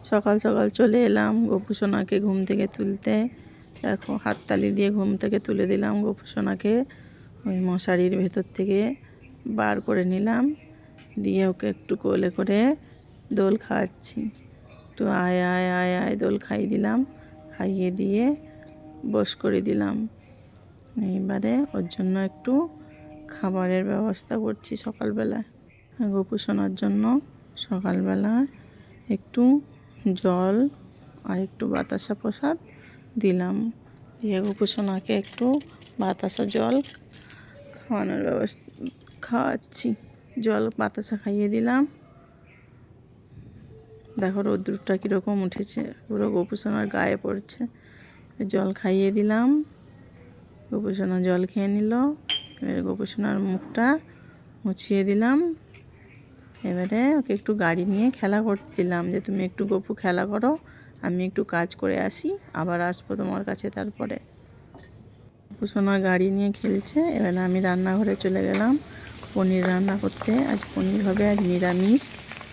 সকাল সকাল চলে এলাম গোপুসোনাকে ঘুম থেকে তুলতে। দেখো হাততালি দিয়ে ঘুম থেকে তুলে দিলাম গোপুসোনাকে। ওই মশারির ভেতর থেকে বার করে নিলাম, দিয়ে ওকে একটু কোলে করে দোল খাওয়াচ্ছি। একটু আয় আয় আয় আয় দোল খাইয়ে দিলাম, খাইয়ে দিয়ে বস করে দিলাম। এইবারে ওর জন্য একটু খাবারের ব্যবস্থা করছি সকালবেলায়। গোপুসোনার জন্য সকালবেলা একটু জল আর একটু বাতাসা প্রসাদ দিলাম, দিয়ে গোপুসোনাকে একটু বাতাসা জল খাওয়ানোর খাওয়াচ্ছি। জল বাতাসা খাইয়ে দিলাম। দেখো রোদ্দুরটা কীরকম উঠেছে, পুরো গোপুসোনার গায়ে পড়ছে। জল খাইয়ে দিলাম, গোপুসোনা জল খেয়ে নিল। এবারে গোপুসোনার মুখটা মুছিয়ে দিলাম। এবারে ওকে একটু গাড়ি নিয়ে খেলা করতে দিলাম, যে তুমি একটু গপু খেলা করো, আমি একটু কাজ করে আসি, আবার আসবো তোমার কাছে। তারপরে গোপুসোনা গাড়ি নিয়ে খেলছে। এবারে আমি রান্নাঘরে চলে গেলাম পনির রান্না করতে। আজ পনির হবে, আজ নিরামিষ।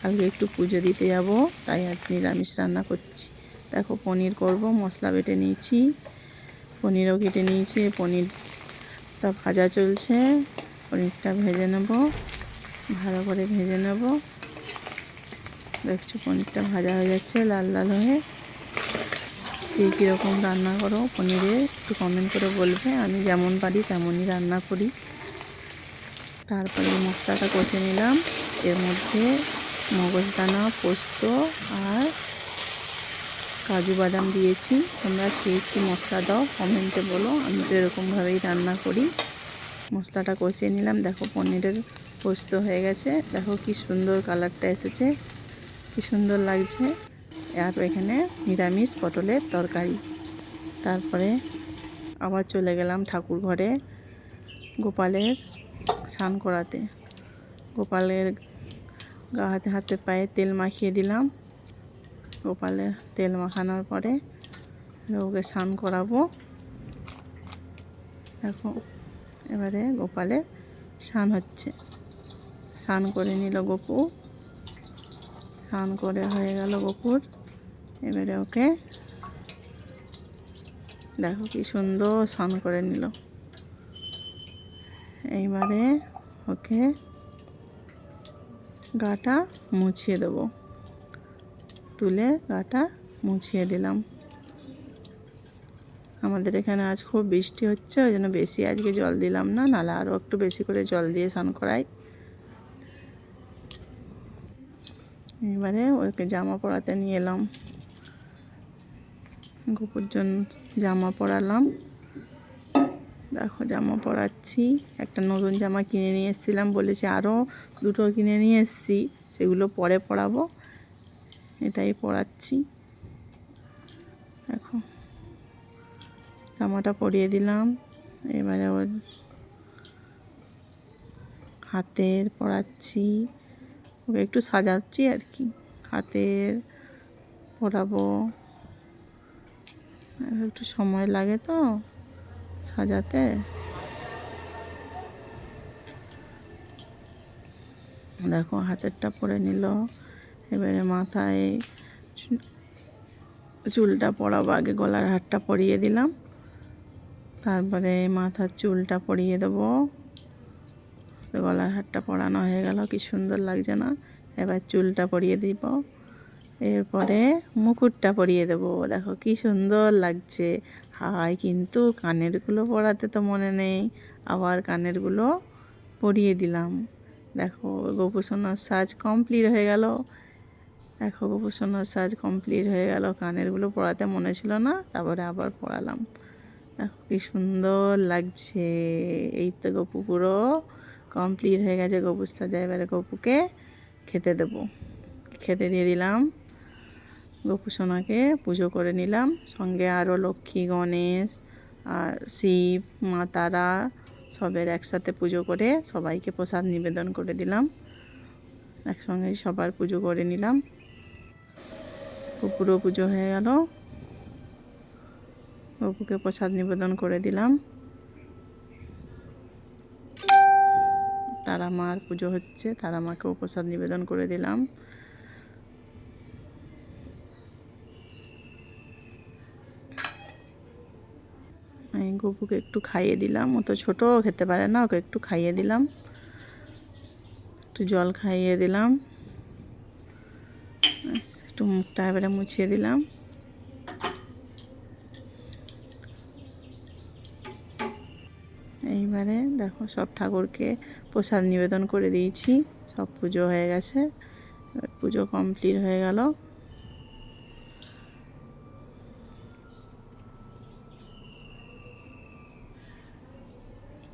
কালকে একটু পুজো দিতে যাব, তাই আজ নিরামিষ রান্না করছি। দেখো পনির করব, মশলা বেটে নিয়েছি, পনিরও কেটে নিয়েছি। পনিরটা ভাজা চলছে, পনিরটা ভেজে নেব, ভালো করে ভেজে নেব। দেখছো পনিরটা ভাজা হয়ে যাচ্ছে লাল লাল হয়ে। কীরকম রান্না করো পনিরে একটু কমেন্ট করে বলবে, আমি যেমন পারি তেমনই রান্না করি। তারপরে মশলাটা কষে নিলাম, এর মধ্যে মগজদানা, পোস্ত আর কাজু বাদাম দিয়েছি। তোমরা কে কী মশলা দাও কমেন্টে বলো, আমি তো এরকমভাবেই রান্না করি। মশলাটা কষিয়ে নিলাম। দেখো পনিরের পোস্ত হয়ে গেছে, দেখো কি সুন্দর কালারটা এসেছে, কি সুন্দর লাগছে। আর এখানে নিরামিষ পটলের তরকারি। তারপরে আবার চলে গেলাম ঠাকুর ঘরে গোপালের স্নান করাতে। গোপালের গা হাতে হাতে পায়ে তেল মাখিয়ে দিলাম। গোপালের তেল মাখানোর পরে ওকে স্নান করাবো। দেখো এবারে গোপালের স্নান হচ্ছে। স্নান করে নিল গপু, স্নান করে হয়ে গেল গপুর। এবারে ওকে দেখো কি সুন্দর স্নান করে নিল। এইবারে ওকে গাটা মুছিয়ে দেবো, তুলে গাটা মুছিয়ে দিলাম। আমাদের এখানে আজ খুব বৃষ্টি হচ্ছে, ওই জন্য বেশি আজকে জল দিলাম না, নাহলে আরও একটু বেশি করে জল দিয়ে স্নান করাই। এবারে ওকে জামা পরাতে নিয়ে এলাম, গপুর জন্য জামা পরালাম। দেখো জামা পরাচ্ছি, একটা নতুন জামা কিনে নিয়ে এসেছিলাম, বলেছি আরও দুটো কিনে নিয়ে এসেছি, সেগুলো পরে পরাবো। এটাই পরাচ্ছি। দেখো জামাটা পরিয়ে দিলাম। এবারে ওর হাতের পরাচ্ছি, ওকে একটু সাজাচ্ছি আর কি, হাতের পরাবো। একটু সময় লাগে তো সাজাতে। দেখো হাতেরটা পরে নিল। এবারে মাথায় চুলটা পরাবো, আগে গলার হারটা পরিয়ে দিলাম, তারপরে মাথার চুলটা পরিয়ে দেবো। গলার হারটা পরানো হয়ে গেল, কি সুন্দর লাগছে না। এবার চুলটা পরিয়ে দিব, এরপরে মুকুটটা পরিয়ে দেবো। দেখো কি সুন্দর লাগছে। হাই কিন্তু কানেরগুলো পরাতে তো মনে নেই, আবার কানেরগুলো পরিয়ে দিলাম। দেখো গোপুসোনার সাজ কমপ্লিট হয়ে গেল। দেখো গোপুসোনার সাজ কমপ্লিট হয়ে গেল, কানেরগুলো পরাতে মনে ছিল না, তারপরে আবার পরালাম। দেখো কি সুন্দর লাগছে। এই তো গপু পুরো কমপ্লিট হয়ে গেছে গপুর সাজা। এবারে গপুকে খেতে দেবো, খেতে দিয়ে দিলাম। গোপুসোনাকে পুজো করে নিলাম, সঙ্গে আরও লক্ষ্মী, গণেশ আর শিব, মা তারা সবের একসাথে পুজো করে সবাইকে প্রসাদ নিবেদন করে দিলাম। একসঙ্গে সবার পুজো করে নিলাম। পুরো পুজো হয়ে গেল, গপুকে প্রসাদ নিবেদন করে দিলাম। তারা মার পুজো হচ্ছে, তারা মাকেও প্রসাদ নিবেদন করে দিলাম। গপুকে একটু খাইয়ে দিলাম, ও তো ছোটো, খেতে পারে না, ওকে একটু খাইয়ে দিলাম, একটু জল খাইয়ে দিলাম, একটু মুখটা এবারে মুছিয়ে দিলাম। এইবারে দেখো সব ঠাকুরকে প্রসাদ নিবেদন করে দিয়েছি, সব পুজো হয়ে গেছে, এবার পুজো কমপ্লিট হয়ে গেল।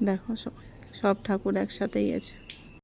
দেখো সব ঠাকুর একসাথেই আছে।